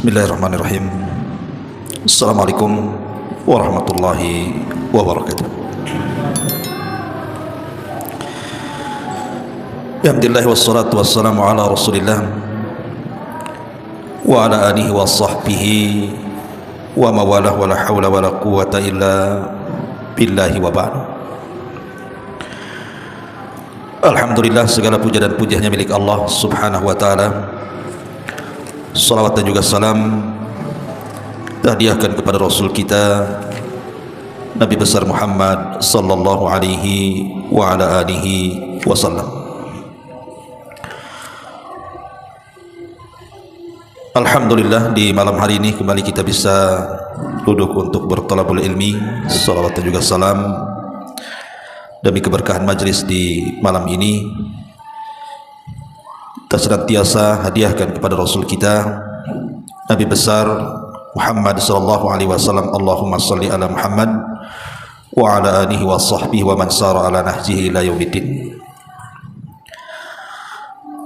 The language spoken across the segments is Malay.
Bismillahirrahmanirrahim. Assalamualaikum warahmatullahi wabarakatuh. Alhamdulillah wassalatu wassalamu ala Rasulillah wa ala alihi wa sahbihi wa mawalah wa la hawla wa la quwwata illa billahi wa ba'du. Alhamdulillah, segala puja dan pujiannya milik Allah subhanahu wa ta'ala. Salawat dan juga salam hadiahkan kepada Rasul kita Nabi besar Muhammad sallallahu alaihi wa ala alihi wasallam. Alhamdulillah, di malam hari ini kembali kita bisa duduk untuk berthalabul ilmi. Salawat dan juga salam demi keberkahan majlis di malam ini kita senantiasa hadiahkan kepada Rasul kita Nabi besar Muhammad sallallahu alaihi wasallam. Allahumma salli ala Muhammad wa ala alihi wa sahbihi wa man sara ala nahjihi ila yaumiddin.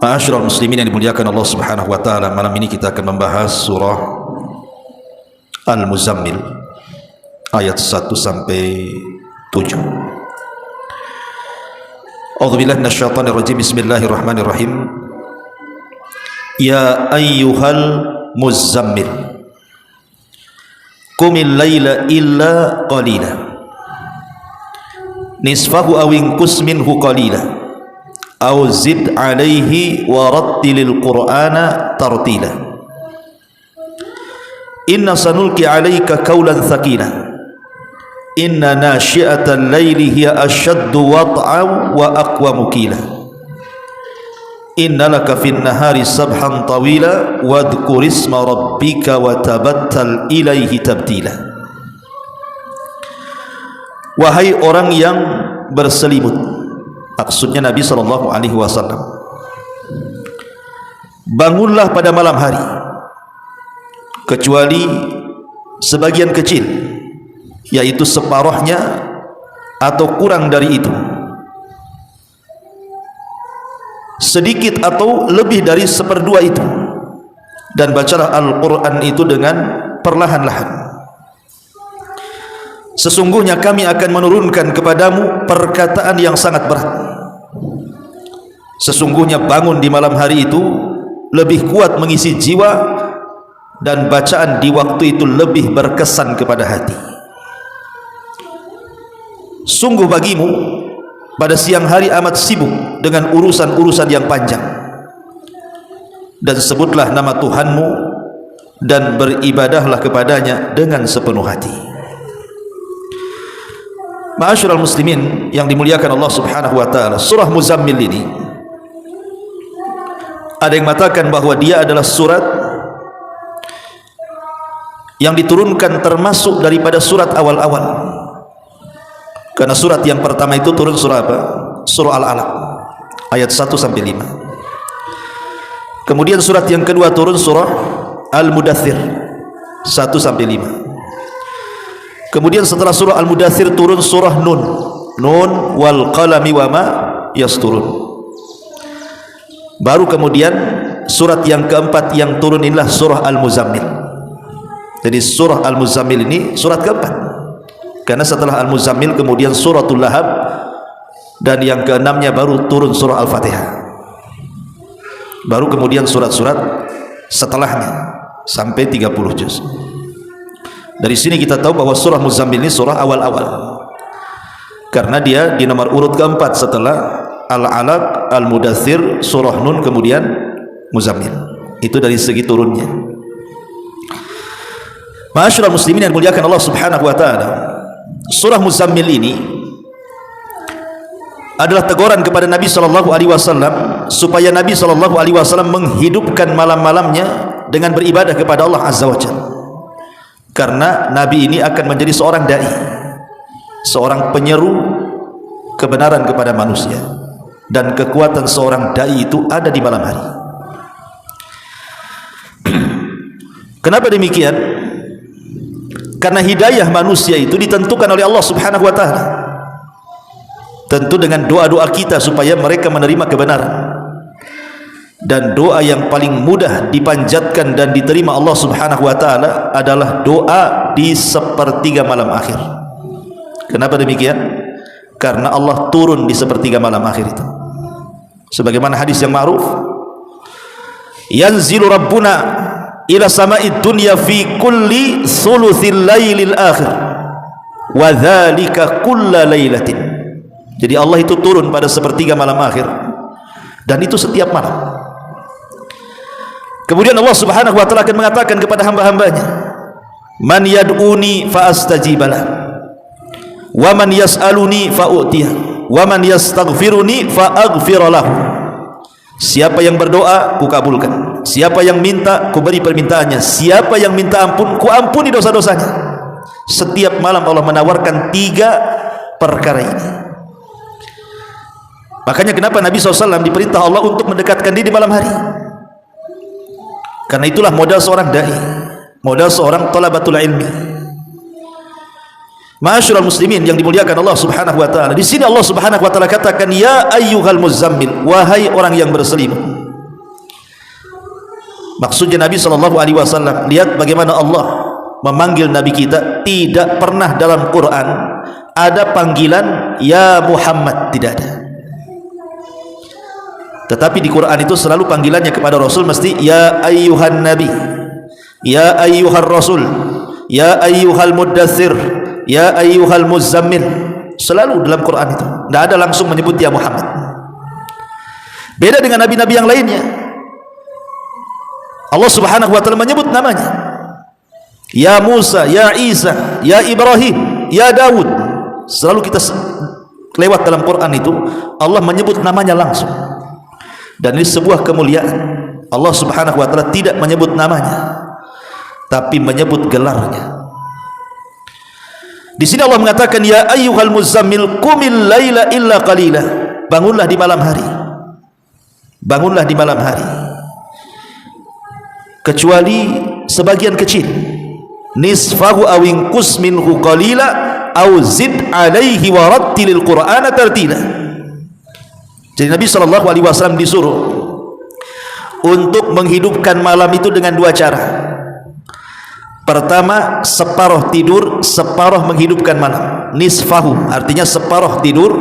Ma'asyiral muslimin yang dimuliakan Allah subhanahu wa ta'ala, malam ini kita akan membahas surah Al-Muzammil ayat 1 sampai 7. A'udzubillahi minasyaitonir rajim. Bismillahirrahmanirrahim. Ya ayyuhal muzammil qumil laila illa qalila nisfahu aw inqus minhu qalila aw zid alaihi wa rattilil qur'ana tartila inna sanulqi alaika qawlan thaqila inna nashi'atal laili hiya ashaddu wat'an wa aqwamu qila innalaka fin nahari sabhan tawila wadhkur isma rabbika wa tabattal ilaihi tabtila. Wahai orang yang berselimut, maksudnya Nabi sallallahu alaihi wasallam, bangunlah pada malam hari kecuali sebagian kecil, yaitu separuhnya atau kurang dari itu, sedikit atau lebih dari seperdua itu, dan bacalah Al-Quran itu dengan perlahan-lahan. Sesungguhnya kami akan menurunkan kepadamu perkataan yang sangat berat. Sesungguhnya bangun di malam hari itu lebih kuat mengisi jiwa, dan bacaan di waktu itu lebih berkesan kepada hati. Sungguh bagimu pada siang hari amat sibuk dengan urusan-urusan yang panjang, dan sebutlah nama Tuhanmu dan beribadahlah kepadanya dengan sepenuh hati. Ma'asyiral muslimin yang dimuliakan Allah subhanahu wa ta'ala, surah Muzammil ini ada yang mengatakan bahwa dia adalah surat yang diturunkan termasuk daripada surat awal-awal. Karena surat yang pertama itu turun surah apa? Surah Al-Alaq ayat 1 sampai 5. Kemudian surat yang kedua turun surah Al-Mudaththir 1 sampai 5. Kemudian setelah surah Al-Mudaththir turun surah Nun, Nun wal qalami wa ma yasturun. Baru kemudian surat yang keempat yang turun inilah surah Al-Muzammil. Jadi surah Al-Muzammil ini surat keempat, karena setelah Al-Muzammil kemudian suratul Lahab, dan yang keenamnya baru turun surah Al-Fatihah. Baru kemudian surat-surat setelahnya sampai 30 juz. Dari sini kita tahu bahwa surah Muzammil ini surah awal-awal, karena dia di nomor urut keempat setelah Al-Alaq, Al-Mudaththir, surah Nun, kemudian Muzammil. Itu dari segi turunnya. Ma'asyiral muslimin yang dimuliakan Allah subhanahu wa ta'ala, surah Muzammil ini adalah teguran kepada Nabi sallallahu alaihi wasallam supaya Nabi sallallahu alaihi wasallam menghidupkan malam-malamnya dengan beribadah kepada Allah azza wajalla. Karena Nabi ini akan menjadi seorang dai, seorang penyeru kebenaran kepada manusia, dan kekuatan seorang dai itu ada di malam hari. Kenapa demikian? Karena hidayah manusia itu ditentukan oleh Allah subhanahu wa ta'ala, tentu dengan doa-doa kita supaya mereka menerima kebenaran. Dan doa yang paling mudah dipanjatkan dan diterima Allah Subhanahu wa taala adalah doa di sepertiga malam akhir. Kenapa demikian? Karena Allah turun di sepertiga malam akhir itu. Sebagaimana hadis yang ma'ruf, yanzilu rabbuna ila sama'id dunya fi kulli thuluthil lailil akhir wa dzalika kulla lailatin. Jadi Allah itu turun pada sepertiga malam akhir, dan itu setiap malam. Kemudian Allah Subhanahu wa taala akan mengatakan kepada hamba-hambanya, man yad'uni fa astajibalah, wa man yas'aluni fa u'tiyah, wa man yastaghfiruni fa aghfiralahu. Siapa yang berdoa, ku kabulkan. Siapa yang minta, ku beri permintaannya. Siapa yang minta ampun, ku ampuni dosa-dosanya. Setiap malam Allah menawarkan 3 perkara ini. Makanya kenapa Nabi SAW diperintah Allah untuk mendekatkan diri di malam hari? Karena itulah modal seorang dai, modal seorang talabatul ilmi. Ma'asyiral muslimin yang dimuliakan Allah Subhanahu wa taala. Di sini Allah Subhanahu wa taala katakan, ya ayyuhal muzammil, wahai orang yang berselimut. Maksudnya Nabi SAW, lihat bagaimana Allah memanggil Nabi kita. Tidak pernah dalam Quran ada panggilan ya Muhammad, tidak ada. Tetapi di Quran itu selalu panggilannya kepada Rasul mesti ya ayyuhan nabi, ya ayyuhar rasul, ya ayyuhal muddathir, ya ayyuhal muzammil. Selalu dalam Quran itu, tidak ada langsung menyebut ya Muhammad. Beda dengan nabi-nabi yang lainnya, Allah Subhanahu wa taala menyebut namanya. Ya Musa, ya Isa, ya Ibrahim, ya Daud. Selalu kita lewat dalam Quran itu Allah menyebut namanya langsung. Dan ini sebuah kemuliaan. Allah Subhanahu wa taala tidak menyebut namanya, tapi menyebut gelarnya. Di sini Allah mengatakan ya ayyuhal muzammil qumil laila illa qalila. Bangunlah di malam hari. Bangunlah di malam hari. Kecuali sebagian kecil. Nisfahu aw inqus minhu qalila aw zid alaihi wa rattilil qur'ana tartila. Jadi Nabi SAW disuruh untuk menghidupkan malam itu dengan 2 cara. Pertama, separuh tidur, separuh menghidupkan malam. Nisfahu artinya separuh tidur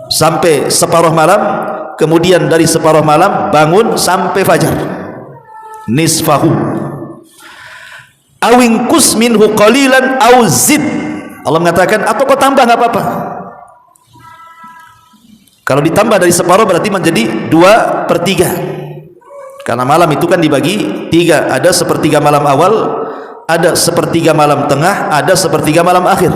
sampai separuh malam, kemudian dari separuh malam bangun sampai fajar. Nisfahu awingkus minhu qalilan aw zid. Allah mengatakan atau kau tambah enggak apa-apa. Kalau ditambah dari separuh berarti menjadi 2/3. Karena malam itu kan dibagi 3. Ada sepertiga malam awal, ada sepertiga malam tengah, ada sepertiga malam akhir.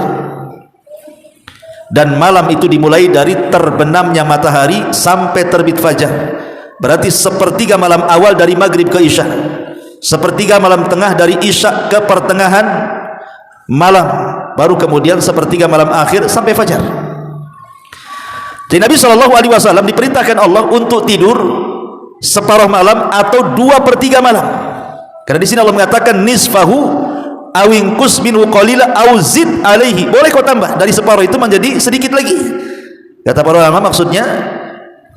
Dan malam itu dimulai dari terbenamnya matahari sampai terbit fajar. Berarti sepertiga malam awal dari maghrib ke isya, sepertiga malam tengah dari isya ke pertengahan malam, baru kemudian sepertiga malam akhir sampai fajar. Jadi Nabi SAW diperintahkan Allah untuk tidur separuh malam atau 2/3 malam. Karena di sini Allah mengatakan nisfahu awingkus minhu qalila aw zid alaihi. Boleh kau tambah dari separuh itu menjadi sedikit lagi. Kata para ulama maksudnya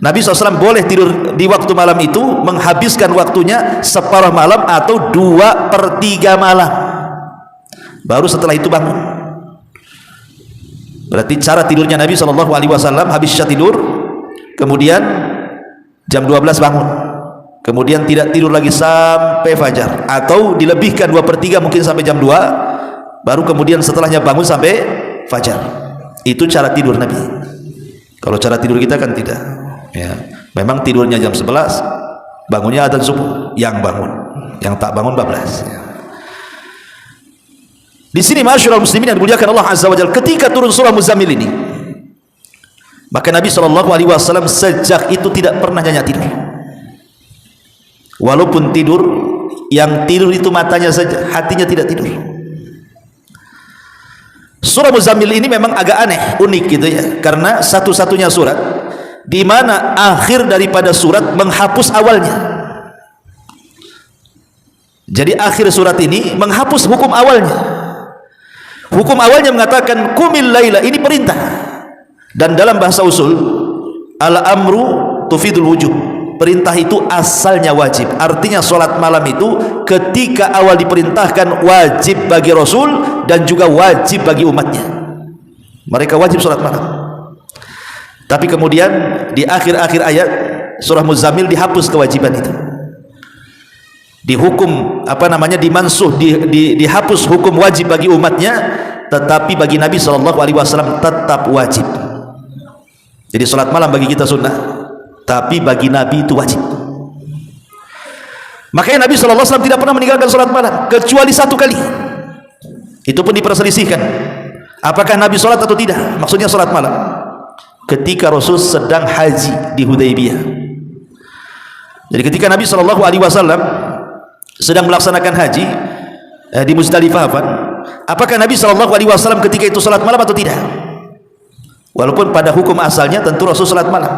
Nabi SAW boleh tidur di waktu malam itu, menghabiskan waktunya separuh malam atau 2/3 malam. Baru setelah itu bangun. Berarti cara tidurnya Nabi SAW, habis isya tidur, kemudian jam 12 bangun, kemudian tidak tidur lagi sampai fajar, atau dilebihkan 2/3 mungkin sampai jam 2, baru kemudian setelahnya bangun sampai fajar. Itu cara tidur Nabi. Kalau cara tidur kita kan tidak ya. Memang tidurnya jam 11, bangunnya adzan subuh, yang bangun, yang tak bangun bablas ya. Di sini ma'asyiral muslimin yang dimuliakan Allah Azza wa Jalla, ketika turun surah Muzammil ini, maka Nabi SAW sejak itu tidak pernah nyenyak tidur. Walaupun tidur, yang tidur itu matanya saja, hatinya tidak tidur. Surah Muzammil ini memang agak aneh, unik gitu ya, karena satu-satunya surat di mana akhir daripada surat menghapus awalnya. Jadi akhir surat ini menghapus hukum awalnya. Hukum awalnya mengatakan kumil laila, ini perintah. Dan dalam bahasa usul al-amru tufidul wujub. perintah itu asalnya wajib. Artinya solat malam itu ketika awal diperintahkan wajib bagi Rasul dan juga wajib bagi umatnya. Mereka wajib solat malam. Tapi kemudian di akhir-akhir ayat surah Muzammil dihapus kewajiban itu. Dihukum dimansuh, dihapus hukum wajib bagi umatnya, tetapi bagi Nabi SAW tetap wajib. Jadi solat malam bagi kita sunnah, tapi bagi Nabi itu wajib. Makanya Nabi SAW tidak pernah meninggalkan solat malam kecuali satu kali. Itu pun diperselisihkan apakah Nabi solat atau tidak, maksudnya solat malam, ketika Rasul sedang haji di Hudaybiyah. Jadi ketika Nabi SAW sedang melaksanakan haji di Muzdalifah, apakah Nabi SAW ketika itu salat malam atau tidak? Walaupun pada hukum asalnya tentu Rasul salat malam,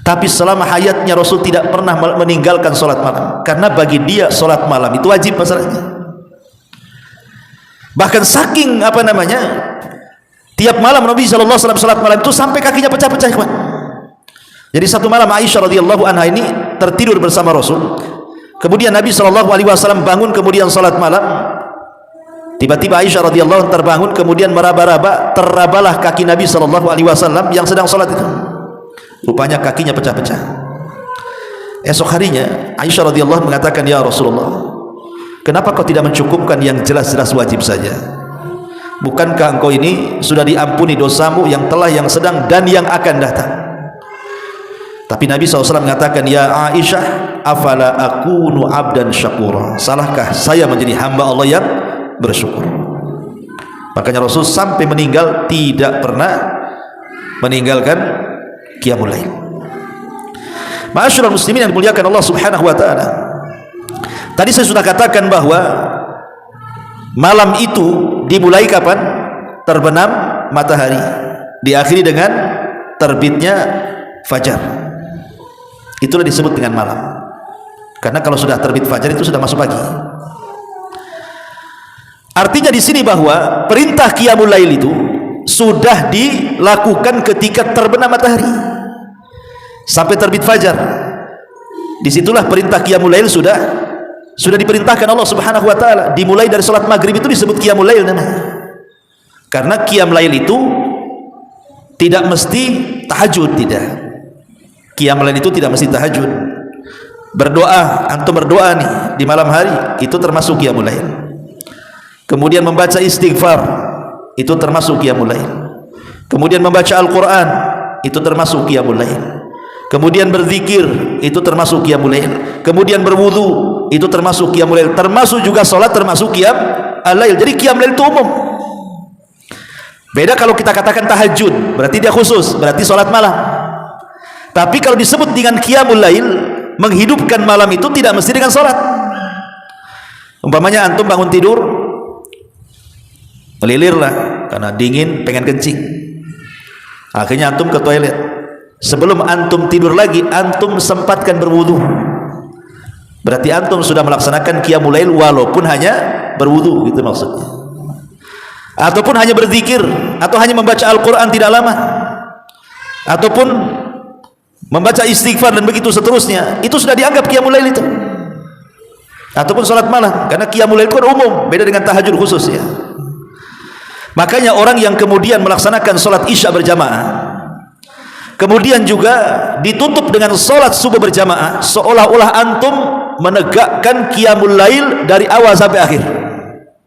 tapi selama hayatnya Rasul tidak pernah meninggalkan salat malam, karena bagi dia salat malam itu wajib masalahnya. Bahkan saking tiap malam Nabi SAW salat malam itu sampai kakinya pecah-pecah. Jadi satu malam Aisyah radhiyallahu anha ini tertidur bersama Rasul. Kemudian Nabi SAW bangun kemudian salat malam. Tiba-tiba Aisyah radhiyallahu anha terbangun, kemudian meraba-raba, terrabalah kaki Nabi SAW yang sedang salat itu. Rupanya kakinya pecah-pecah. Esok harinya Aisyah radhiyallahu anha mengatakan, "Ya Rasulullah, kenapa kau tidak mencukupkan yang jelas-jelas wajib saja? Bukankah engkau ini sudah diampuni dosamu yang telah, yang sedang dan yang akan datang?" Tapi Nabi SAW mengatakan, "Ya Aisyah, afala akunu abdan syakura? Salahkah saya menjadi hamba Allah yang bersyukur?" Makanya Rasul sampai meninggal tidak pernah meninggalkan qiyamul lail. Ma'asyiral muslimin yang dimuliakan Allah Subhanahu wa taala. Tadi saya sudah katakan bahwa malam itu dimulai kapan? Terbenam matahari, diakhiri dengan terbitnya fajar. Itulah disebut dengan malam. Karena kalau sudah terbit fajar itu sudah masuk pagi. Artinya di sini bahwa perintah qiyamul lail itu sudah dilakukan ketika terbenam matahari sampai terbit fajar. Disitulah perintah qiyamul lail sudah diperintahkan Allah Subhanahu wa taala. Dimulai dari salat maghrib itu disebut qiyamul lail namanya. Karena qiyam lail itu tidak mesti tahajud, tidak. Qiyam lail itu tidak mesti tahajud. Berdoa, antum berdoa nih di malam hari, itu termasuk qiyamul lail. Kemudian membaca istighfar, itu termasuk qiyamul lail. Kemudian membaca Al-Quran, itu termasuk qiyamul lail. Kemudian berzikir, itu termasuk qiyamul lail. Kemudian berwudu, itu termasuk qiyamul lail. Termasuk juga salat, termasuk qiyam al-lail. Jadi qiyam lail itu umum. Beda kalau kita katakan tahajud, berarti dia khusus, berarti salat malam. Tapi kalau disebut dengan qiyamul lail, menghidupkan malam itu tidak mesti dengan salat. Umpamanya antum bangun tidur, melilirlah karena dingin, pengen kencing, akhirnya antum ke toilet. Sebelum antum tidur lagi, antum sempatkan berwudu, berarti antum sudah melaksanakan qiyamul lail walaupun hanya berwudu, gitu maksudnya. Ataupun hanya berzikir, atau hanya membaca Al-Quran tidak lama, ataupun membaca istighfar dan begitu seterusnya, itu sudah dianggap qiyamul lail itu. Ataupun salat malam, karena qiyamul lail itu kan umum, beda dengan tahajud khusus ya. Makanya orang yang kemudian melaksanakan salat isya berjamaah, kemudian juga ditutup dengan salat subuh berjamaah, seolah-olah antum menegakkan qiyamul lail dari awal sampai akhir.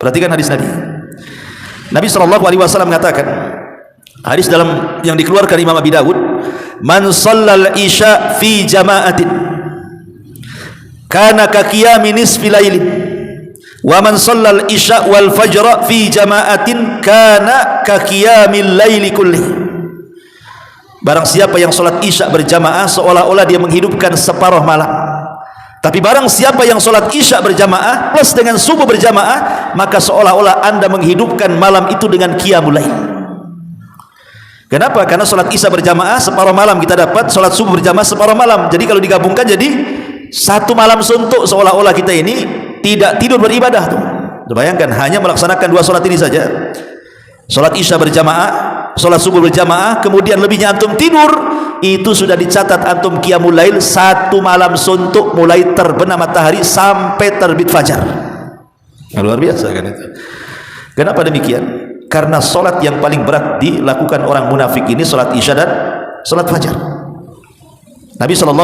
Perhatikan hadis Nabi. Nabi SAW mengatakan, hadis dalam yang dikeluarkan Imam Abi Dawud, "Man shallal isya fi jama'atin kana ka qiyami nisfi lailin, wa man shallal isya wal fajra fi jama'atin kana ka qiyamil laili kulli." Barang siapa yang salat isya berjamaah, seolah-olah dia menghidupkan separuh malam. Tapi barang siapa yang salat isya berjamaah plus dengan subuh berjamaah, maka seolah-olah anda menghidupkan malam itu dengan qiyamul lail. Kenapa? Karena salat isya berjamaah separuh malam kita dapat, salat subuh berjamaah separuh malam. Jadi kalau digabungkan jadi satu malam suntuk, seolah-olah kita ini tidak tidur beribadah tuh. Bayangkan hanya melaksanakan dua salat ini saja. Salat isya berjamaah, salat subuh berjamaah, kemudian lebihnya antum tidur, itu sudah dicatat antum qiyamul lail 1 malam suntuk mulai terbenam matahari sampai terbit fajar. Luar biasa kan itu. Kenapa demikian? Karena solat yang paling berat dilakukan orang munafik ini solat isya dan solat fajar. Nabi SAW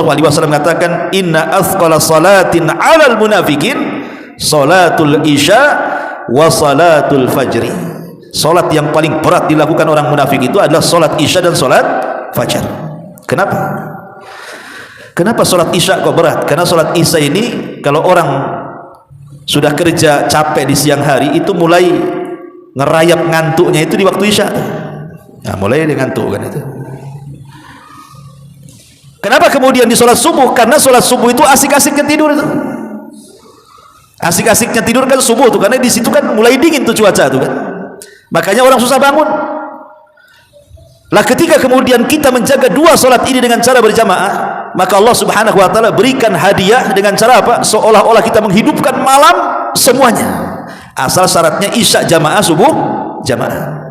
mengatakan, inna athqala salatin alal munafikin salatul isya wa salatul fajri. Solat yang paling berat dilakukan orang munafik itu adalah solat isya dan solat fajar. Kenapa? Kenapa solat isya kok berat? Karena solat isya ini kalau orang sudah kerja capek di siang hari itu mulai ngerayap ngantuknya itu di waktu isya. Nah, mulai dia ngantuk kan itu. Kenapa kemudian di solat subuh? Karena solat subuh itu asik-asiknya tidur itu. Asik-asiknya tidur kan subuh tuh, karena di situ kan mulai dingin tuh cuaca tuh kan. Makanya orang susah bangun. Lah ketika kemudian kita menjaga 2 solat ini dengan cara berjamaah, maka Allah Subhanahu wa taala berikan hadiah dengan cara apa? Seolah-olah kita menghidupkan malam semuanya. Asal syaratnya isya jamaah, subuh jamaah.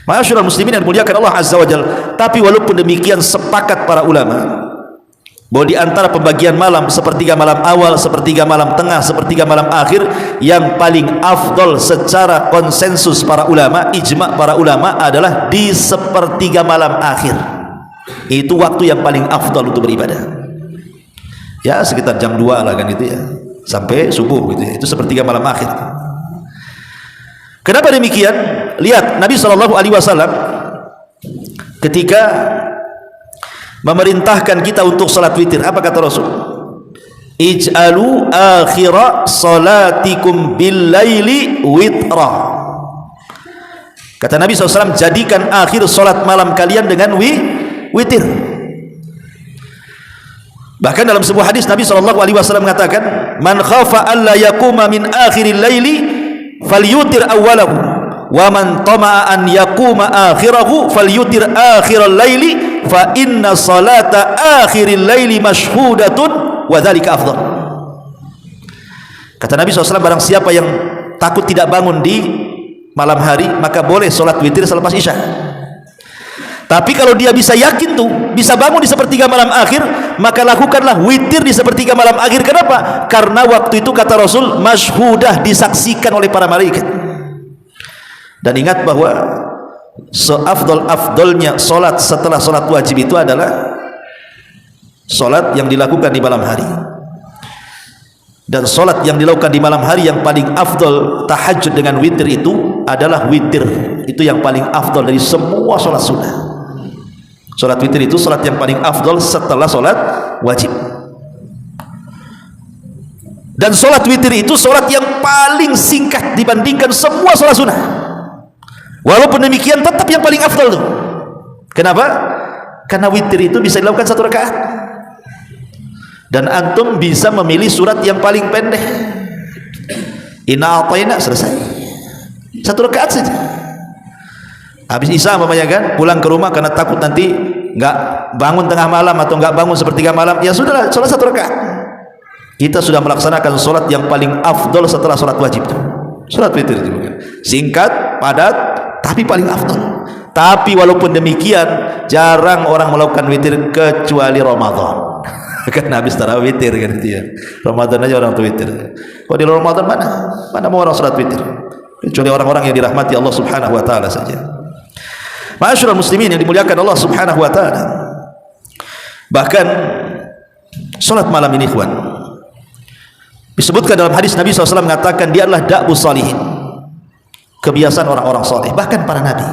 Ma'asyiral muslimin yang dimuliakan Allah Azza wa Jalla. Tapi walaupun demikian sepakat para ulama bahwa di antara pembagian malam, sepertiga malam awal, sepertiga malam tengah, sepertiga malam akhir, yang paling afdol secara konsensus para ulama, ijma' para ulama adalah di sepertiga malam akhir. Itu waktu yang paling afdol untuk beribadah. Ya sekitar jam 2 lah kan itu ya, sampai subuh gitu ya. Itu sepertiga malam akhir. Kenapa demikian? Lihat Nabi SAW ketika memerintahkan kita untuk salat witir, apa kata Rasul? Ij'alu akhira salatikum bil laili witra. Kata Nabi SAW, jadikan akhir salat malam kalian dengan witir. Bahkan dalam sebuah hadis Nabi SAW mengatakan, man khafa alla yaquma min akhiril laili falyutir awwalahu, wa man tama'a an yaquma akhirahu falyutir akhiral laili, fa inna salata akhiril laili mashhudatun wa dzalika afdal. Kata Nabi SAW, barang siapa yang takut tidak bangun di malam hari, maka boleh solat witir selepas isya. Tapi kalau dia bisa yakin tuh bisa bangun di sepertiga malam akhir, maka lakukanlah witir di sepertiga malam akhir. Kenapa? Karena waktu itu kata Rasul, mashhudah, disaksikan oleh para malaikat. Dan ingat bahwa seafdol-afdolnya solat setelah solat wajib itu adalah solat yang dilakukan di malam hari. Dan solat yang dilakukan di malam hari yang paling afdol, tahajud dengan witir itu adalah witir. Itu yang paling afdol dari semua solat sunnah. Solat witir itu solat yang paling afdol setelah solat wajib. Dan solat witir itu solat yang paling singkat dibandingkan semua solat sunnah. Walaupun demikian tetap yang paling afdal tuh. Kenapa? Karena witir itu bisa dilakukan 1 rakaat. Dan antum bisa memilih surat yang paling pendek. Inna a'tayna, selesai. 1 rakaat saja. Habis isya umpamanya kan, pulang ke rumah karena takut nanti enggak bangun tengah malam atau enggak bangun sepertiga malam, ya sudahlah, salat 1 rakaat. Kita sudah melaksanakan salat yang paling afdal setelah salat wajib itu. Salat witir itu singkat, padat, tapi paling afdal. Tapi walaupun demikian jarang orang melakukan witir kecuali Ramadan. Kan habis tarawih witir kan itu ya. Ramadan aja orang tuh witir. Kalau di Ramadan mana mau orang salat witir? Kecuali orang-orang yang dirahmati Allah Subhanahu wa taala saja. Ma'asyiral muslimin yang dimuliakan Allah Subhanahu wa taala. Bahkan salat malam ini ikhwan, disebutkan dalam hadis Nabi SAW mengatakan dia adalah da'bus salihin, kebiasaan orang-orang soleh, bahkan para nabi.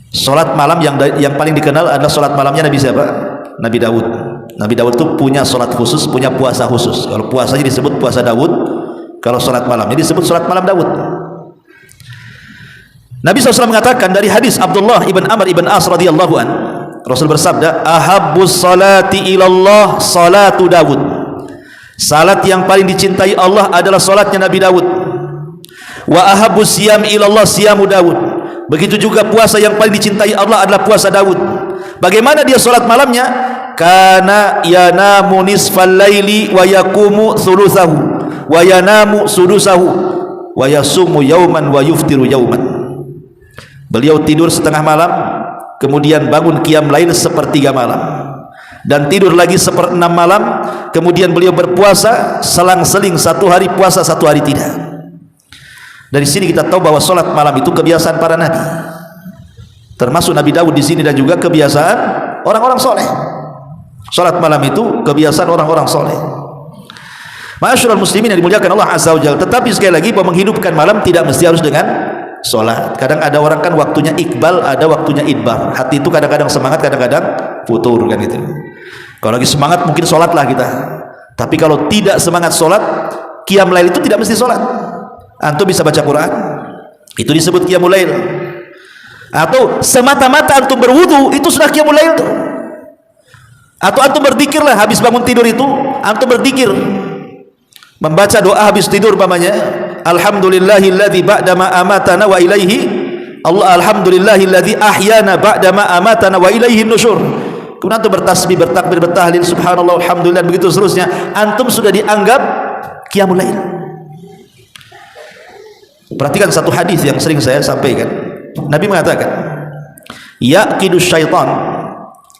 Solat malam yang paling dikenal adalah solat malamnya Nabi siapa? Nabi Daud. Nabi Daud itu punya solat khusus, punya puasa khusus. Kalau puasanya disebut puasa Daud, kalau solat malamnya disebut solat malam Daud. Nabi SAW mengatakan dari hadis Abdullah ibn Amr ibn As radhiyallahu an, Rasul bersabda, ahabbus salati ilallah salatu Daud. Salat yang paling dicintai Allah adalah salatnya Nabi Daud. Wa ahabbus siyam ilallah siyamu Daud. Begitu juga puasa yang paling dicintai Allah adalah puasa Daud. Bagaimana dia salat malamnya? Kana yanamu nisfal laili wa yaqumu thulutsahu wa yanamu sudusahu wa yasumu yauman wa yuftiru yauman. Beliau tidur setengah malam, kemudian bangun qiyam lail sepertiga malam, dan tidur lagi 1/6 malam, kemudian beliau berpuasa selang-seling, 1 hari puasa 1 hari tidak. Dari sini kita tahu bahwa solat malam itu kebiasaan para nabi, termasuk Nabi Daud di sini, dan juga kebiasaan orang-orang soleh. Solat malam itu kebiasaan orang-orang soleh. Ma'asyiral muslimin yang dimuliakan Allah Azza wa Jalla. Tetapi sekali lagi, bahwa menghidupkan malam tidak mesti harus dengan solat. Kadang ada orang kan waktunya iqbal, ada waktunya idbar. Hati itu kadang-kadang semangat, kadang-kadang futur, kan itu. Kalau lagi semangat mungkin solatlah kita. Tapi kalau tidak semangat solat, qiyam lail itu tidak mesti solat. Antum bisa baca Quran, itu disebut qiyamul lail. Atau semata-mata antum berwudu, itu sudah qiyamul lail tuh. Atau antum berzikirlah habis bangun tidur, itu antum berzikir, membaca doa habis tidur umpamanya, alhamdulillahilladzi ba'dama amatana wa ilaihi Allah, alhamdulillahilladzi ahyana ba'dama amatana wa ilaihi nusyur. Kemudian antum bertasbih, bertakbir, bertahlil, subhanallah, alhamdulillah, begitu seterusnya. Antum sudah dianggap qiyamul lail. Perhatikan satu hadis yang sering saya sampaikan. Nabi mengatakan, yaqidu syaitan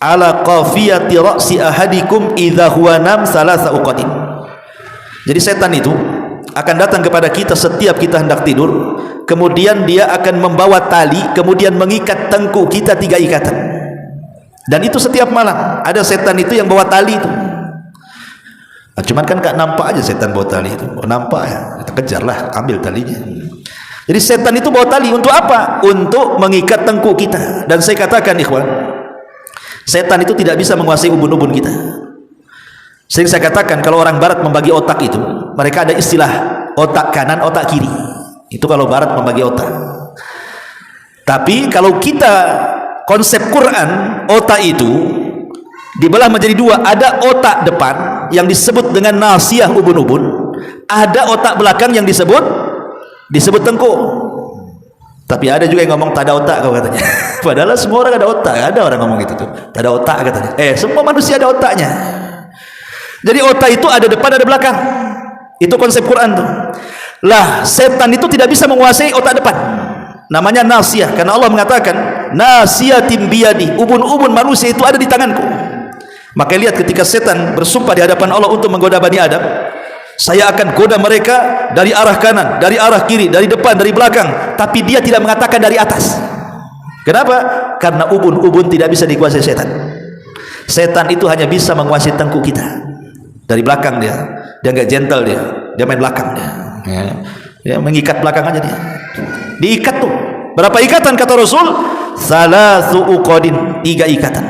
ala qafiyati ra'si ahadikum idza huwa nam salasa uqadin. Jadi setan itu akan datang kepada kita setiap kita hendak tidur, kemudian dia akan membawa tali, kemudian mengikat tengkuk kita 3 ikatan. Dan itu setiap malam ada setan itu yang bawa tali itu. Nah, cuman kan gak nampak aja setan bawa tali itu. Oh, nampak ya, kita kejarlah, ambil talinya. Jadi setan itu bawa tali untuk apa? Untuk mengikat tengkuk kita. Dan saya katakan ikhwan, setan itu tidak bisa menguasai ubun-ubun kita. Sering saya katakan, kalau orang barat membagi otak itu, mereka ada istilah otak kanan, otak kiri. Itu kalau barat membagi otak. Tapi kalau kita konsep Quran, otak itu dibelah menjadi 2. Ada otak depan yang disebut dengan nasiyah ubun-ubun, ada otak belakang yang disebut tengkuk. Tapi ada juga yang ngomong tak ada otak, kau katanya. Padahal semua orang ada otak. Ada orang ngomong gitu tuh, tak ada otak katanya. Semua manusia ada otaknya. Jadi otak itu ada depan, ada belakang. Itu konsep Quran tuh. Lah, setan itu tidak bisa menguasai otak depan. Namanya nasiyah, karena Allah mengatakan nasiyatin biyadi, ubun-ubun manusia itu ada di tanganku. Maka lihat ketika setan bersumpah di hadapan Allah untuk menggoda Bani Adam, saya akan goda mereka dari arah kanan, dari arah kiri, dari depan, dari belakang. Tapi dia tidak mengatakan dari atas. Kenapa? Karena ubun-ubun tidak bisa dikuasai setan. Setan itu hanya bisa menguasai tengkuk kita dari belakang. Dia nggak gentle, dia main belakang, dia mengikat belakang aja, dia diikat tuh. Berapa ikatan kata Rasul? Salasu uqadin, 3 ikatan.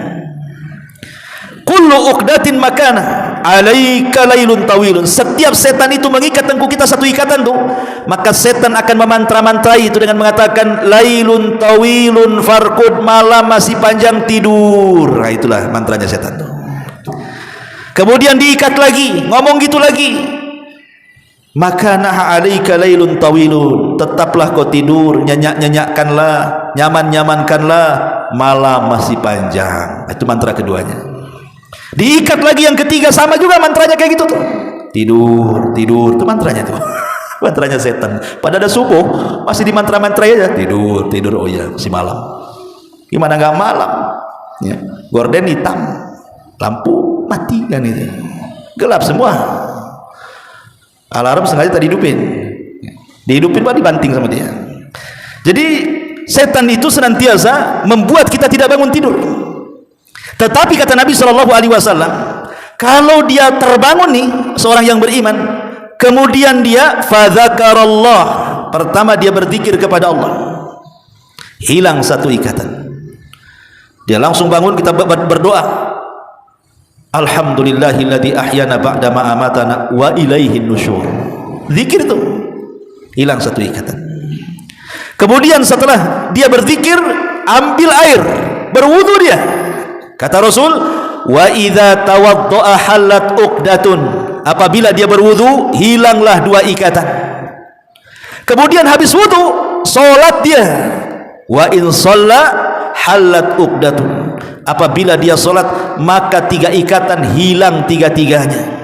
Kullu uqdatin makana alaika lailun tawilun. Setiap setan itu mengikat tengkuk kita 1 ikatan tuh, maka setan akan memantra-mantrai itu dengan mengatakan lailun tawilun farqud, malam masih panjang, tidur. Nah, itulah mantranya setan tuh. Kemudian diikat lagi, ngomong gitu lagi, maka naha alaika lailun tawilun, tetaplah kau tidur, nyenyak-nyenyakkanlah, nyaman-nyamankanlah, malam masih panjang. Itu mantra keduanya. Diikat lagi yang ketiga, sama juga mantranya kayak gitu tuh, tidur, tidur, itu mantranya tuh. Mantranya setan. Pada ada subuh masih di mantra-mantra aja, tidur, tidur. Oh iya, masih malam. Gimana nggak malam ya? Gorden hitam, lampu mati kan, itu gelap semua. Alarm sengaja tadi dihidupin pak, dibanting sama dia. Jadi setan itu senantiasa membuat kita tidak bangun tidur. Tetapi kata Nabi SAW, kalau dia terbangun nih, seorang yang beriman, kemudian dia fadzakarallah, pertama dia berzikir kepada Allah, hilang 1 ikatan. Dia langsung bangun, kita berdoa, alhamdulillahilladzi ahyana ba'dama amatana wa ilaihin nusyur. Zikir itu hilang 1 ikatan. Kemudian setelah dia berzikir, ambil air, berwudu dia. Kata Rasul, wa idza tawaddaa halat uqdatun, apabila dia berwudu hilanglah 2 ikatan. Kemudian habis wudu salat dia, wa in shalla halat uqdatun, apabila dia salat maka 3 ikatan hilang 3-tiganya.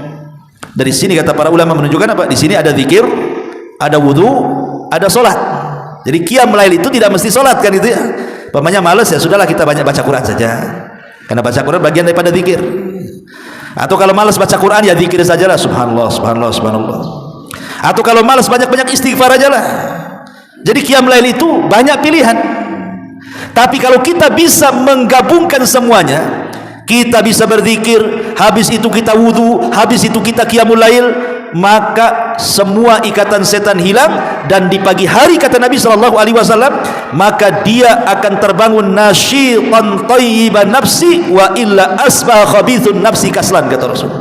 Dari sini kata para ulama menunjukkan apa? Di sini ada zikir, ada wudu, ada salat. Jadi qiyam lail itu tidak mesti salat kan itu ya. Pamannya malas, ya sudahlah kita banyak baca Quran saja, karena baca Quran bagian daripada zikir. Atau kalau malas baca Quran, ya zikir sajalah, subhanallah, subhanallah, subhanallah. Atau kalau malas, banyak-banyak istighfar ajalah. Jadi qiyam lail itu banyak pilihan. Tapi kalau kita bisa menggabungkan semuanya, kita bisa berzikir, habis itu kita wudu, habis itu kita qiyamul lail, maka semua ikatan setan hilang. Dan di pagi hari, kata Nabi SAW, maka dia akan terbangun nasyitan thayyiban nafsi, wa illa asbah khabithun nafsi kaslan, kata Rasul.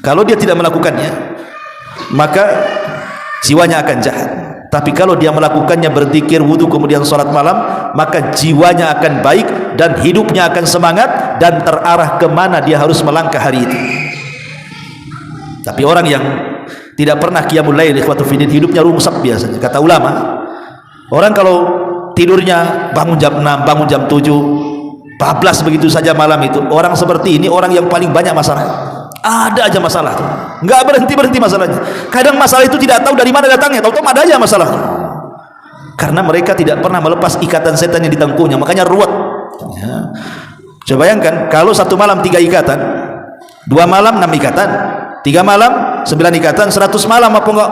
Kalau dia tidak melakukannya, maka jiwanya akan jahat. Tapi kalau dia melakukannya, berzikir, wudu, kemudian salat malam, maka jiwanya akan baik dan hidupnya akan semangat dan terarah kemana dia harus melangkah hari itu. Tapi orang yang tidak pernah qiyamul lail, ikhwatu fiddin, hidupnya rungsek biasanya. Kata ulama, orang kalau tidurnya bangun jam 6, bangun jam 7, bablas begitu saja malam itu, orang seperti ini orang yang paling banyak masalah. Ada aja masalah tuh, nggak berhenti masalahnya. Kadang masalah itu tidak tahu dari mana datangnya, tahu-tahu ada aja masalah. Karena mereka tidak pernah melepas ikatan setan yang ditengkuhnya, makanya ruwet. Ya. Coba bayangkan kalau satu malam 3 ikatan, 2 malam 6 ikatan, 3 malam 9 ikatan, 100 malam apa enggak?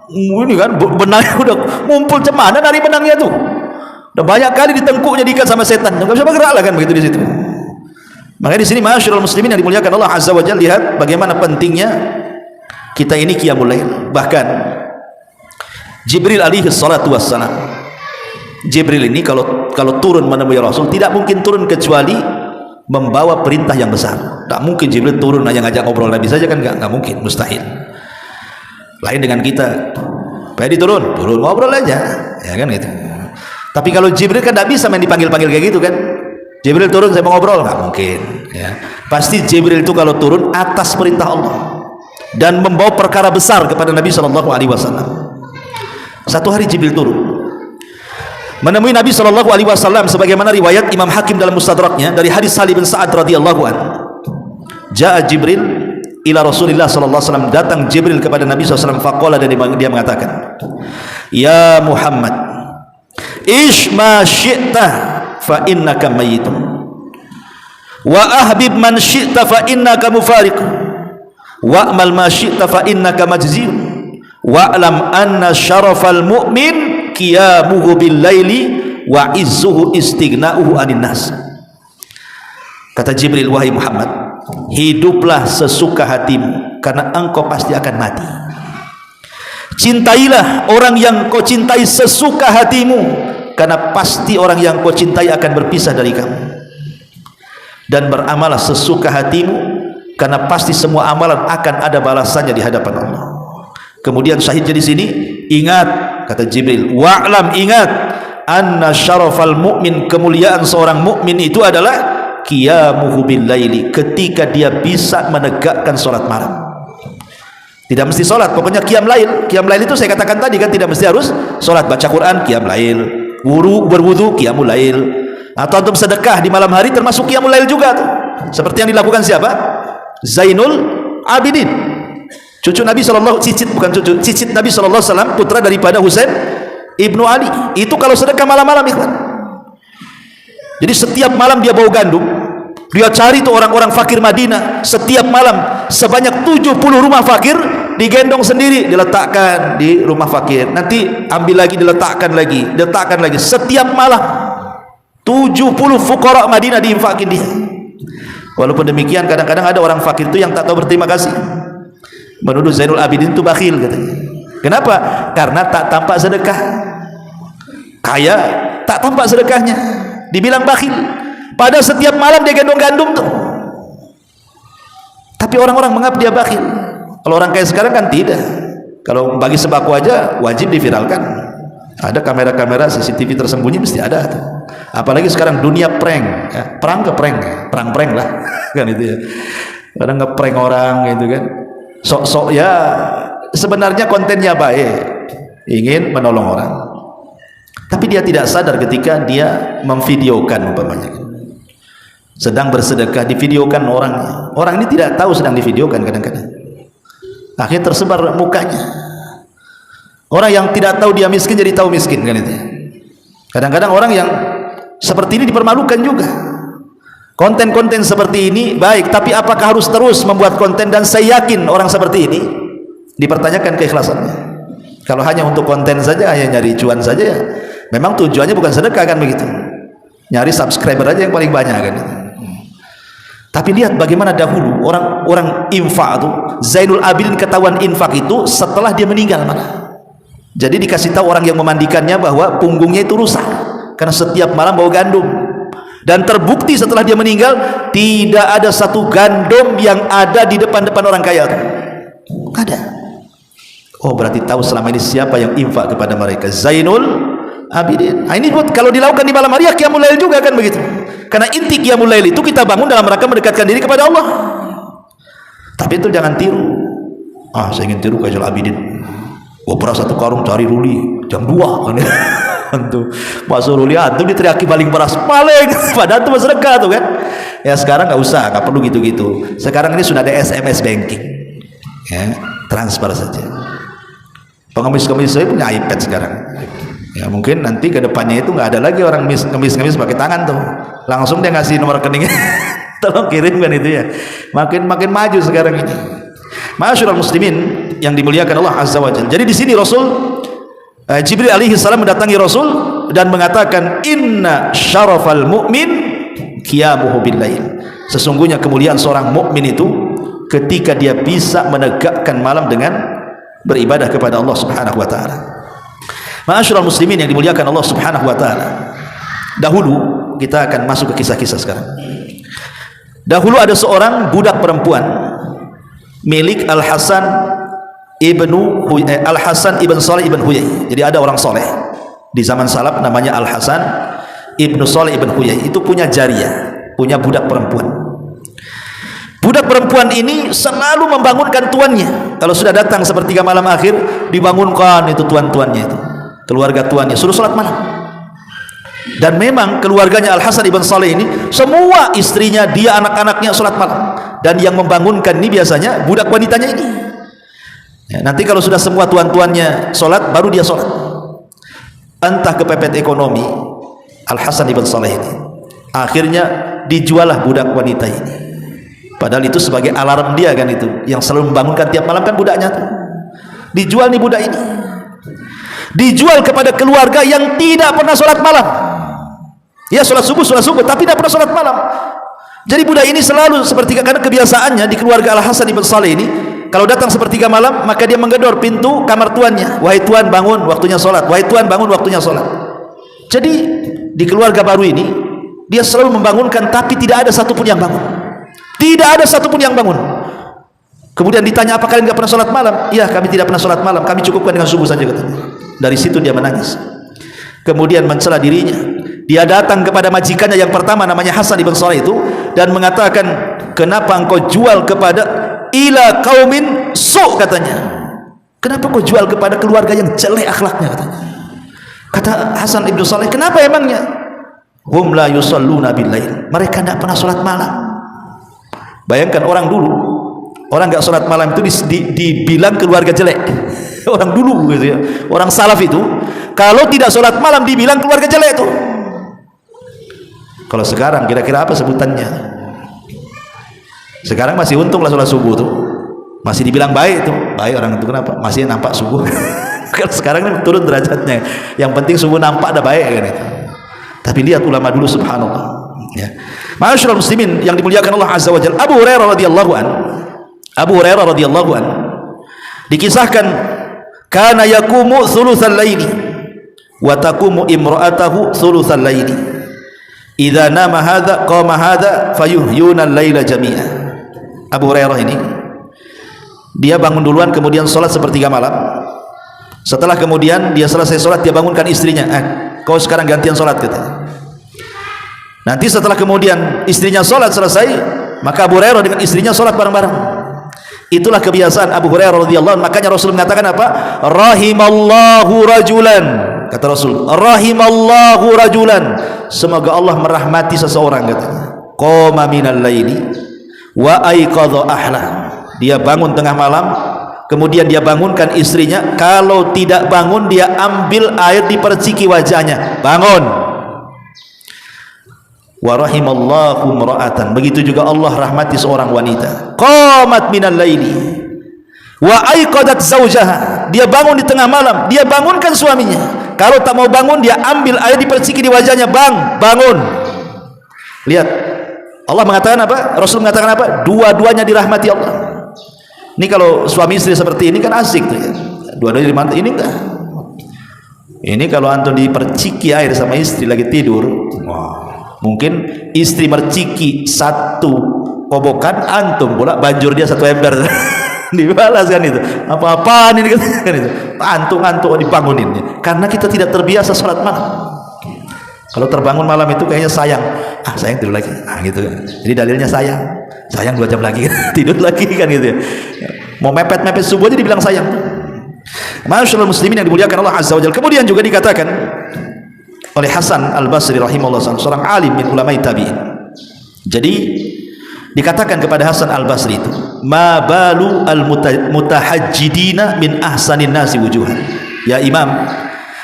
Ini kan benangnya udah ngumpul, cemana dari benangnya tuh. Udah banyak kali ditengkuknya diikat sama setan, nggak bisa bergerak lah kan begitu di situ. Makanya di sini ma'asyiral muslimin yang dimuliakan Allah Azza wa Jalla, lihat bagaimana pentingnya kita ini qiyamul lail. Bahkan Jibril alaihi salatu wassalam, Jibril ini kalau turun menemui Rasul, tidak mungkin turun kecuali membawa perintah yang besar. Tak mungkin Jibril turun hanya ngajak ngobrol Nabi saja kan, nggak mungkin, mustahil. Lain dengan kita, Pak Edi turun ngobrol aja, ya kan gitu. Tapi kalau Jibril kan tidak bisa main dipanggil-panggil kayak gitu kan. Jibril turun, saya mau ngobrol, nggak mungkin. Ya. Pasti Jibril itu kalau turun atas perintah Allah dan membawa perkara besar kepada Nabi SAW. Satu hari Jibril turun menemui Nabi SAW, sebagaimana riwayat Imam Hakim dalam Mustadraknya dari hadis Salim bin Sa'ad radhiyallahu anhu. Ja'a Jibril ila Rasulillah SAW, datang Jibril kepada Nabi SAW, faqala, dan dia mengatakan, ya Muhammad, ish ma syi'ta fa innaka mayyitun, wa ahbib man syi'ta fa innaka mufariq, wa amal ma syi'ta fa innaka majziyun, wa alam anna syarafal mu'min qiyamuhu bil laili wa izzuhu istighna'uhu anin nas. Kata Jibril, wahai Muhammad, hiduplah sesuka hatimu karena engkau pasti akan mati. Cintailah orang yang kau cintai sesuka hatimu karena pasti orang yang kau cintai akan berpisah dari kamu. Dan beramallah sesuka hatimu karena pasti semua amalan akan ada balasannya di hadapan Allah. Kemudian syahidnya di sini, ingat, kata Jibril, wa'lam, ingat, anna syarafal mu'min, kemuliaan seorang mukmin itu adalah qiyamuhu bil laili, ketika dia bisa menegakkan salat malam. Tidak mesti salat, pokoknya qiyam lail. Qiyam lail itu saya katakan tadi kan, tidak mesti harus salat, baca Quran qiyam lail, berwudu qiyamul lail, atau untuk sedekah di malam hari termasuk qiyamul lail juga tuh. Seperti yang dilakukan siapa? Zainul Abidin, cucu Nabi sallallahu, cicit Nabi sallallahu alaihi wasallam, putra daripada Husain ibnu Ali. Itu kalau sedekah malam-malam, ikhwan. Jadi setiap malam dia bawa gandum, dia cari tuh orang-orang fakir Madinah. Setiap malam sebanyak 70 rumah fakir digendong sendiri, diletakkan di rumah fakir, nanti ambil lagi, diletakkan lagi. Setiap malam 70 fuqara Madinah diinfakin dia. Walaupun demikian, kadang-kadang ada orang fakir itu yang tak tahu berterima kasih, menuduh Zainul Abidin itu bakhil katanya. Kenapa? Karena tak tampak sedekah. Kaya tak tampak sedekahnya, dibilang bakhil. Pada setiap malam dia gendong gandum tuh. Tapi orang-orang menganggap dia bakhil. Kalau orang kaya sekarang kan tidak. Kalau bagi sembako aja wajib diviralkan. Ada kamera-kamera CCTV tersembunyi mesti ada tuh. Apalagi sekarang dunia prank, ya. Perang lah kan itu ya. Kadang ngeprank orang gitu kan. Sok-sok ya, sebenarnya kontennya baik, ingin menolong orang. Tapi dia tidak sadar ketika dia memvideokan umpamanya, sedang bersedekah, divideokan orangnya. Orang ini tidak tahu sedang divideokan kadang-kadang. Akhirnya tersebar mukanya. Orang yang tidak tahu dia miskin jadi tahu miskin kan itu. Kadang-kadang orang yang Seperti ini dipermalukan juga. Konten-konten seperti ini baik, tapi apakah harus terus membuat konten? Dan saya yakin orang seperti ini dipertanyakan keikhlasannya. Kalau hanya untuk konten saja, hanya nyari cuan saja, ya memang tujuannya bukan sedekah kan begitu, nyari subscriber aja yang paling banyak kan. Tapi lihat bagaimana dahulu orang infak itu, Zainul Abidin ketahuan infak itu setelah dia meninggal malah. Jadi dikasih tahu orang yang memandikannya bahwa punggungnya itu rusak karena setiap malam bawa gandum. Dan terbukti setelah dia meninggal tidak ada satu gandum yang ada di depan-depan orang kaya itu. Ada. Oh, berarti tahu selama ini siapa yang infak kepada mereka. Zainul Abidin. Nah, ini buat kalau dilakukan di malam hari ya qiyamul lail juga kan begitu. Karena inti qiyamul lail itu kita bangun dalam rangka mendekatkan diri kepada Allah. Tapi itu jangan tiru. Ah, saya ingin tiru kayak Zainul Abidin. Gua beras satu karung cari ruli jam 2 kan. Tuh masuk ruli tuh diteriaki paling beras paling padahal itu sedekah tuh kan. Ya sekarang nggak usah, nggak perlu gitu-gitu. Sekarang ini sudah ada SMS banking, ya transfer saja. Pengemis-kemis saya punya iPad sekarang. Ya mungkin nanti ke depannya itu nggak ada lagi orang ngemis pakai tangan tuh, langsung dia ngasih nomor rekeningnya. Tolong kirimkan itu ya. Makin maju sekarang ini. Ma'asyiral muslimin yang dimuliakan Allah Azza wa Jalla. Jadi di sini Jibril alaihi salam mendatangi Rasul dan mengatakan inna syarafal mu'min qiyamuhu billail. Sesungguhnya kemuliaan seorang mukmin itu ketika dia bisa menegakkan malam dengan beribadah kepada Allah Subhanahu wa taala. Ma'asyiral muslimin yang dimuliakan Allah Subhanahu wa taala. Dahulu kita akan masuk ke kisah-kisah sekarang. Dahulu ada seorang budak perempuan milik Al-Hasan ibn Saleh ibn Huyai. Jadi ada orang soleh di zaman salaf namanya Al-Hasan ibn Saleh ibn Huyai. Itu punya jariyah, punya budak perempuan. Budak perempuan ini selalu membangunkan tuannya. Kalau sudah datang sepertiga malam akhir, dibangunkan itu tuan-tuannya itu, keluarga tuannya, suruh sholat malam. Dan memang keluarganya Al-Hasan ibn Saleh ini semua istrinya, dia, anak-anaknya sholat malam. Dan yang membangunkan ini biasanya budak wanitanya ini. Ya, nanti kalau sudah semua tuan-tuannya sholat, baru dia sholat. Entah kepepet ekonomi Al-Hasan ibn Saleh ini, akhirnya dijualah budak wanita ini. Padahal itu sebagai alarm dia kan, itu yang selalu membangunkan tiap malam kan budaknya tuh. Dijual nih budak ini, dijual kepada keluarga yang tidak pernah sholat malam. Ya sholat subuh tapi tidak pernah sholat malam. Jadi budak ini selalu seperti, karena kebiasaannya di keluarga Al-Hasan ibn Saleh ini, kalau datang sepertiga malam maka dia menggedor pintu kamar tuannya. Wahai tuan, bangun, waktunya sholat. Wahai tuan, bangun, waktunya sholat. Jadi di keluarga baru ini dia selalu membangunkan, tapi tidak ada satupun yang bangun. Tidak ada satupun yang bangun. Kemudian ditanya, apa kalian tidak pernah sholat malam? Iya, kami tidak pernah sholat malam, kami cukupkan dengan subuh saja, katanya. Dari situ dia menangis. Kemudian mencela dirinya. Dia datang kepada majikannya yang pertama namanya Hasan ibn Saleh itu dan mengatakan, kenapa engkau jual kepada ila qaumin su', katanya. Kenapa kau jual kepada keluarga yang jelek akhlaknya, katanya. Kata Hasan ibn Saleh, kenapa emangnya? Hum la yusalluna billail. Mereka tidak pernah sholat malam. Bayangkan orang dulu, orang nggak sholat malam itu dibilang keluarga jelek. Orang dulu gitu ya, orang salaf itu kalau tidak sholat malam dibilang keluarga jelek itu. Kalau sekarang kira-kira apa sebutannya? Sekarang masih untung lah sholat subuh tuh, masih dibilang baik tuh, baik orang itu. Kenapa? Masih nampak subuh. Kalau sekarang ini turun derajatnya, yang penting subuh nampak ada baik kan itu. Tapi lihat ulama dulu, subhanallah ya. Ma'asyiral muslimin yang dimuliakan Allah Azza wa Jalla, Abu Hurairah radhiyallahu an dikisahkan, kana yaqumu thulutsal laili wa taqumu imra'atahu thulutsal laili. Idza nama hadza qama hadza fayuhyuna al-laila jami'a. Abu Hurairah ini dia bangun duluan, kemudian sholat sepertiga malam. Setelah kemudian dia selesai sholat, dia bangunkan istrinya, kau sekarang gantian sholat, katanya. Nanti setelah kemudian istrinya sholat selesai, maka Abu Hurairah dengan istrinya sholat bareng-bareng. Itulah kebiasaan Abu Hurairah radhiyallahu anhu. Makanya Rasul mengatakan apa? Rahimallahu rajulan, kata Rasul, rahimallahu rajulan, semoga Allah merahmati seseorang, katanya. Qama minal laili wa aiqadha ahla. Dia bangun tengah malam, kemudian dia bangunkan istrinya. Kalau tidak bangun, dia ambil air diperciki wajahnya. Bangun. Wa rahimallahu imra'atan, begitu juga Allah rahmati seorang wanita, qamat minal laili wa aiqadat zaujaha, dia bangun di tengah malam, dia bangunkan suaminya. Kalau tak mau bangun, dia ambil air diperciki di wajahnya, bangun. Lihat, Allah mengatakan apa? Rasul mengatakan apa? Dua-duanya dirahmati Allah. Ini kalau suami istri seperti ini kan asik tuh ya. Dua-duanya dimantau. Ini enggak. Ini kalau antum diperciki air sama istri lagi tidur, wah, mungkin istri merciki satu kobokan, antum pula banjur dia satu ember. Dibalas kan itu. Apa-apaan ini kan itu. Antum dibangunin. Karena kita tidak terbiasa salat malam. Kalau terbangun malam itu kayaknya sayang. Sayang tidur lagi. Gitu kan. Jadi dalilnya sayang 2 jam lagi tidur lagi kan gitu ya. Mau mepet-mepet subuh aja dibilang sayang. Masyaallah muslimin yang dimuliakan Allah Azza wa Jalla. Kemudian juga dikatakan oleh Hasan Al-Basri rahimahullah, seorang alim min ulama tabi'in. Jadi dikatakan kepada Hasan Al-Basri itu, ma balu al-mutahajjidina min ahsanin nasi wujuhan. Ya Imam,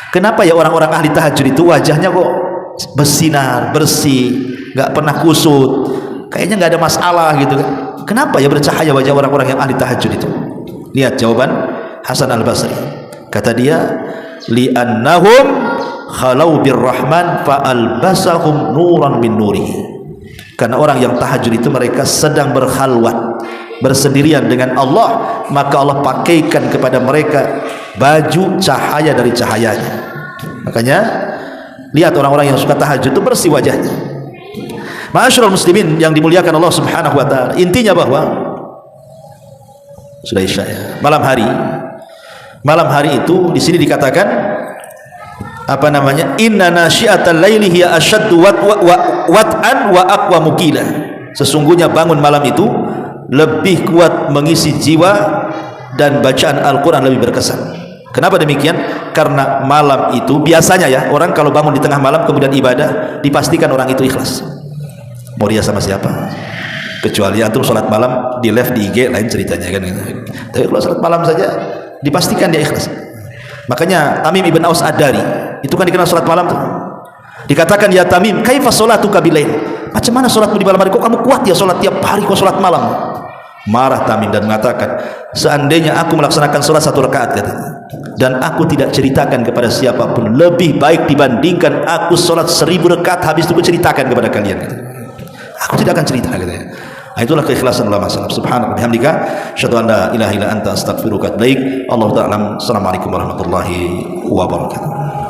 kenapa ya orang-orang ahli tahajud itu wajahnya kok bersinar, bersih, enggak pernah kusut, kayaknya enggak ada masalah gitu kan. Kenapa ya bercahaya wajah orang-orang yang ahli tahajud itu? Lihat jawaban Hasan Al-Basri. Kata dia, li'annahum khalau birrahman fa'albasahum nuran min nurihi. Karena orang yang tahajud itu mereka sedang berkhalwat, bersendirian dengan Allah, maka Allah pakaikan kepada mereka baju cahaya dari cahayanya. Makanya lihat orang-orang yang suka tahajud itu bersih wajahnya. Ma'asyiral muslimin yang dimuliakan Allah Subhanahu wa taala, intinya bahwa sudah isya ya. Malam hari itu di sini dikatakan apa namanya? Inna nasyiatal laili hiya ashaddu wat'an wa aqwa mukila. Sesungguhnya bangun malam itu lebih kuat mengisi jiwa dan bacaan Al-Qur'an lebih berkesan. Kenapa demikian? Karena malam itu biasanya ya, orang kalau bangun di tengah malam kemudian ibadah, dipastikan orang itu ikhlas. Mau dia sama siapa? Kecuali antum salat malam di live di IG lain ceritanya kan gitu. Tapi kalau salat malam saja dipastikan dia ikhlas. Makanya Tamim ibn Aus Ad-Dari itu kan dikenal salat malam tuh. Dikatakan, ya Tamim, kaifa sholatuka bilail? Macam mana salatmu di malam hari? Kok kamu kuat ya salat tiap hari kok salat malam? Marah Tamim dan mengatakan, seandainya aku melaksanakan salat 1 rakaat katanya, dan aku tidak ceritakan kepada siapapun, lebih baik dibandingkan aku salat 1000 rakaat habis itu ceritakan kepada kalian katanya. Aku tidak akan cerita katanya. Itulah keikhlasan ulama salaf. Subhanallah bihamdika, asyhadu an la ilaha illa anta, astaghfiruka wa atubu ilaik. Allahu ta'ala. Assalamualaikum warahmatullahi wabarakatuh.